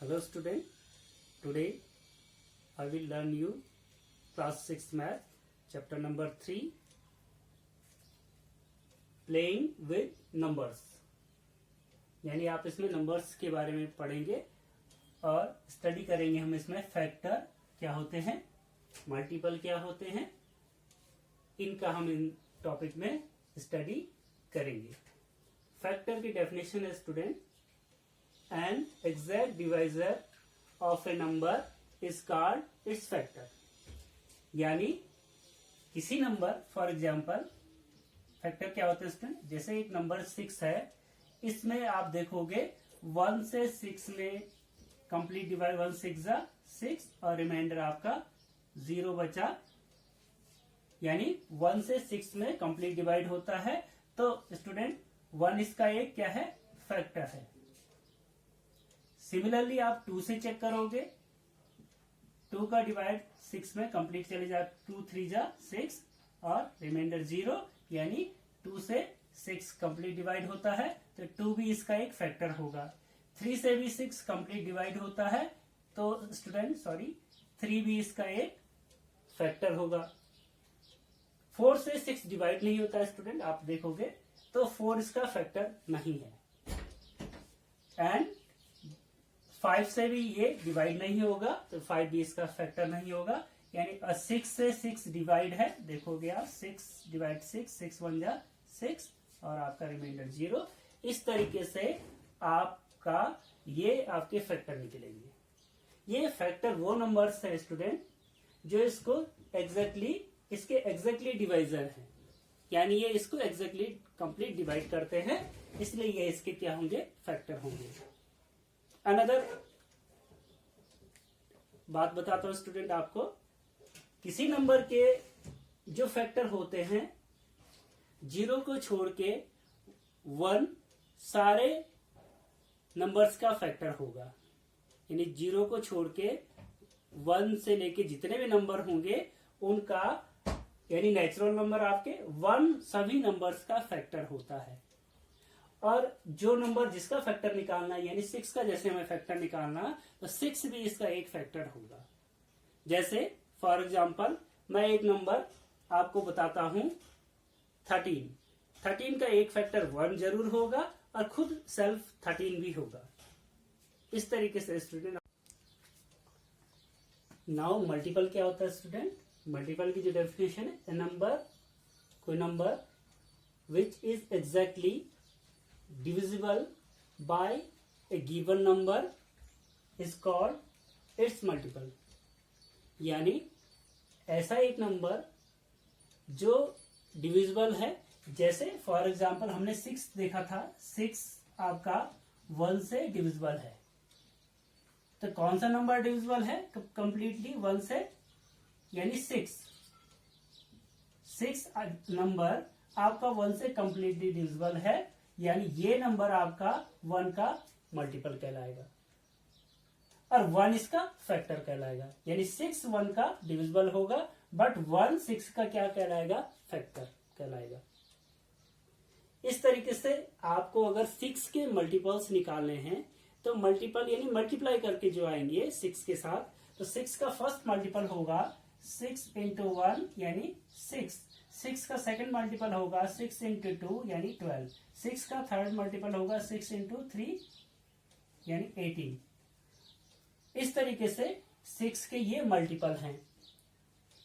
Hello student, today I will learn you class 6 math chapter number 3 playing with numbers। यानी आप इसमें numbers के बारे में पढ़ेंगे और स्टडी करेंगे। हम इसमें फैक्टर क्या होते हैं, मल्टीपल क्या होते हैं, इनका हम इन टॉपिक में स्टडी करेंगे। फैक्टर की डेफिनेशन है student, an exact divisor of A number is called its factor. यानी किसी नंबर, फॉर एग्जाम्पल फैक्टर क्या होता है स्टूडेंट, जैसे एक नंबर 6 है, इसमें आप देखोगे 1 से 6 में कंप्लीट डिवाइड, 1 6 जा 6 और रिमाइंडर आपका 0 बचा, यानी 1 से 6 में कंप्लीट डिवाइड होता है। तो स्टूडेंट 1 इसका एक क्या है, फैक्टर है। सिमिलरली आप 2 से चेक करोगे, 2 का डिवाइड 6 में कंप्लीट चले जा, 2 3 जा 6 और रिमाइंडर 0, यानी 2 से 6 कंप्लीट डिवाइड होता है, तो 2 भी इसका एक फैक्टर होगा। 3 से भी 6 कंप्लीट डिवाइड होता है, तो स्टूडेंट 3 भी इसका एक फैक्टर होगा। 4 से 6 डिवाइड नहीं होता है स्टूडेंट, आप देखोगे तो 4 इसका फैक्टर नहीं है। एंड 5 से भी ये डिवाइड नहीं होगा, तो 5 भी इसका फैक्टर नहीं होगा। यानी 6 से 6 डिवाइड है, देखोगे आप 6 डिवाइड 6 1 जा 6 और आपका रिमाइंडर 0। इस तरीके से आपका ये आपके फैक्टर निकलेंगे। ये फैक्टर वो नंबर्स है स्टूडेंट जो इसको इसके एग्जैक्टली डिवाइजर है, यानी ये इसको एग्जैक्टली कंप्लीट डिवाइड करते हैं, इसलिए ये इसके क्या होंगे, फैक्टर होंगे। अनदर बात बताता हूं स्टूडेंट आपको, किसी नंबर के जो फैक्टर होते हैं, 0 को छोड़ के 1 सारे नंबर्स का फैक्टर होगा। यानी 0 को छोड़ के 1 से लेके जितने भी नंबर होंगे उनका, यानी नेचुरल नंबर आपके 1 सभी नंबर्स का फैक्टर होता है। और जो नंबर जिसका फैक्टर निकालना है, यानी 6 का जैसे हमें फैक्टर निकालना, तो 6 भी इसका एक फैक्टर होगा। जैसे फॉर एग्जांपल मैं एक नंबर आपको बताता हूं 13 का एक फैक्टर 1 जरूर होगा और खुद सेल्फ 13 भी होगा। इस तरीके से स्टूडेंट। नाउ मल्टीपल क्या होता है स्टूडेंट, मल्टीपल की जो डेफिनेशन है, ए नंबर, कोई number which is exactly divisible by a given number is called its multiple। यानी ऐसा एक नंबर जो डिविजिबल है, जैसे फॉर एग्जांपल हमने 6 देखा था, 6 आपका 1 से डिविजिबल है। तो कौन सा नंबर डिविजिबल है कंप्लीटली 1 से, यानी 6 नंबर आपका 1 से कंप्लीटली डिविजिबल है, यानी ये नंबर आपका 1 का मल्टीपल कहलाएगा और 1 इसका फैक्टर कहलाएगा। यानी 6 1 का डिविजिबल होगा, बट 1 6 का क्या कहलाएगा, फैक्टर कहलाएगा। इस तरीके से आपको अगर 6 के मल्टीपल्स निकालने हैं, तो मल्टीपल यानी मल्टीप्लाई करके जो आएंगे 6 के साथ, तो 6 का फर्स्ट मल्टीपल होगा 6 into 1 यानी 6 का सेकंड मल्टीपल होगा 6 into 2 यानी 12, 6 का थर्ड मल्टीपल होगा 6 into 3 यानी 18। इस तरीके से 6 के ये मल्टीपल हैं,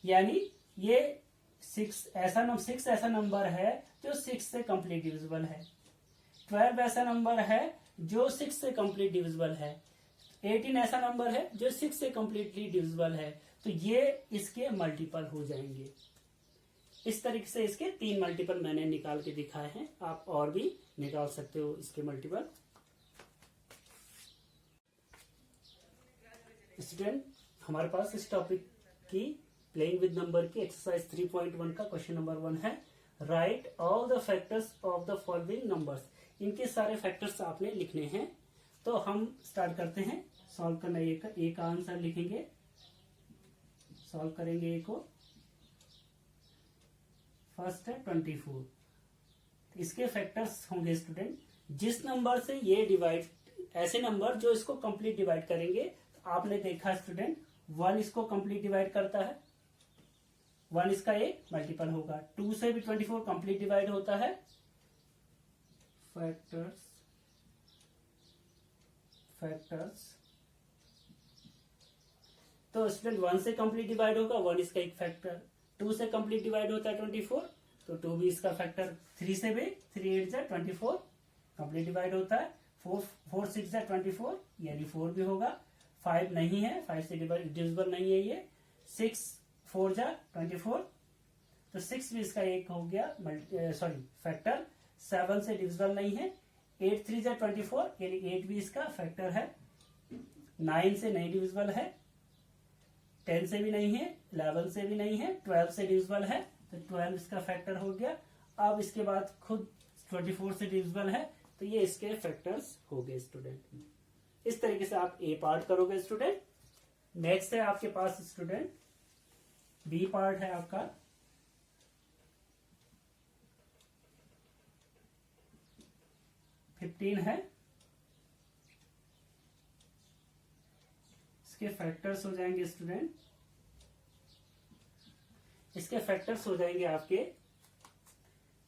यानी ये 6 ऐसा नंबर है जो 6 से कंप्लीट डिविजिबल है, 12 ऐसा नंबर है जो 6 से कंप्लीट डिविजिबल है, 18 ऐसा नंबर है जो 6 से कंप्लीटली डिविजिबल है। तो ये इसके मल्टीपल हो जाएंगे। इस तरीके से इसके 3 मल्टीपल मैंने निकाल के दिखाए हैं, आप और भी निकाल सकते हो इसके मल्टीपल। स्टूडेंट, हमारे पास इस टॉपिक की प्लेइंग विद नंबर की एक्सरसाइज 3.1 का क्वेश्चन नंबर 1 है, right all the factors of the following numbers. इनके सारे फैक्टर्स आपने लिखने हैं। तो हम स्टार्ट करते हैं सॉल्व करना। एक आंसर लिखेंगे, सॉल्व करेंगे एक को। फर्स्ट है 24। इसके फैक्टर्स होंगे स्टूडेंट, जिस नंबर से ये डिवाइड ऐसे नंबर जो इसको कंप्लीट डिवाइड करेंगे। तो आपने देखा स्टूडेंट, 1 इसको कंप्लीट डिवाइड करता है, 1 इसका एक मल्टीपल होगा। 2 से भी 24 कंप्लीट डिवाइड होता है। फैक्टर्स तो स्टूडेंट 1 से कंप्लीट डिवाइड होगा, 1 इसका एक फैक्टर। 2 से कंप्लीट डिवाइड होता है 24, तो 2 भी इसका फैक्टर। 3 से भी 3 8 जा 24 कंप्लीट डिवाइड होता है। 4 6 जा 24 यानी 4 भी होगा। 5 नहीं है, 5 से डिविजिबल नहीं है ये। 6 4 जा 24, तो 6 भी इसका एक हो गया फैक्टर। 7 से डिविजिबल नहीं है। 8 3 जा 24 यानी 8 भी इसका फैक्टर है। 9 से नहीं डिविजिबल है। 10 से भी नहीं है, 11 से भी नहीं है, 12 से डिविजिबल है, तो 12 इसका फैक्टर हो गया। अब इसके बाद खुद 24 से डिविजिबल है, तो ये इसके फैक्टर्स हो गए स्टूडेंट। इस तरीके से आप ए पार्ट करोगे स्टूडेंट। नेक्स्ट है आपके पास स्टूडेंट बी पार्ट है आपका। फिफ्टीन है, इसके फैक्टर्स हो जाएंगे स्टूडेंट, इसके फैक्टर्स हो जाएंगे आपके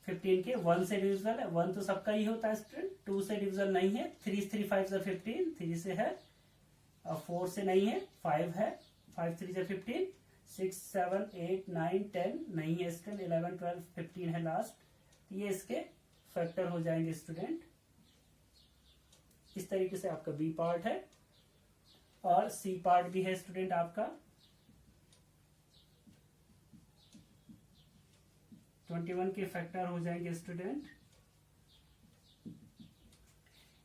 15 के। 1 से डिविजिबल है, 1 तो सबका ही होता है स्टूडेंट। 2 से डिविजिबल नहीं है। 3 3 5 से 15, 3 से है। और 4 से नहीं है, 5 है, 5 3 से 15। 6 7 8 9 10 नहीं है स्टूडेंट। 11 12 15 है लास्ट। ये इसके फैक्टर हो जाएंगे स्टूडेंट। इस तरीके से आपका बी पार्ट है। और सी पार्ट भी है स्टूडेंट आपका। 21 के फैक्टर हो जाएंगे स्टूडेंट।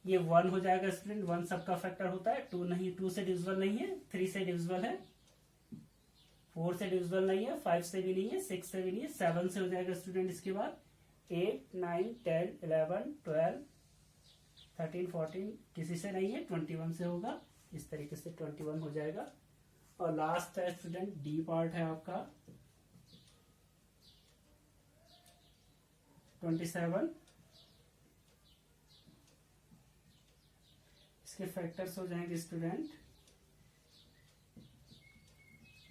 ये 1 हो जाएगा स्टूडेंट, 1 सबका फैक्टर होता है। 2 नहीं, 2 से डिविजिबल नहीं है। 3 से डिविजिबल है। 4 से डिविजिबल नहीं है। 5 से भी नहीं है। 6 से भी नहीं है। 7 से हो जाएगा स्टूडेंट। इसके बाद 8 9 10 11 12 13 14 किसी से नहीं है। 21 से होगा। इस तरीके से 21 हो जाएगा। और लास्ट है स्टूडेंट डी पार्ट है आपका 27। इसके फैक्टर्स हो जाएंगे स्टूडेंट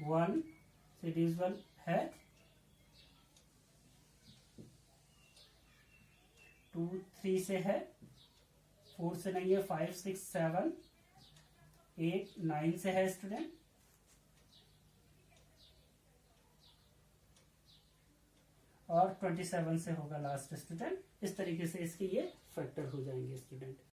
1 से डिविजिबल है। 2 3 से है। 4 से नहीं है। 5 6 7 8 9 से है स्टूडेंट। और 27 से होगा लास्ट स्टूडेंट। इस तरीके से इसके ये फैक्टर हो जाएंगे स्टूडेंट।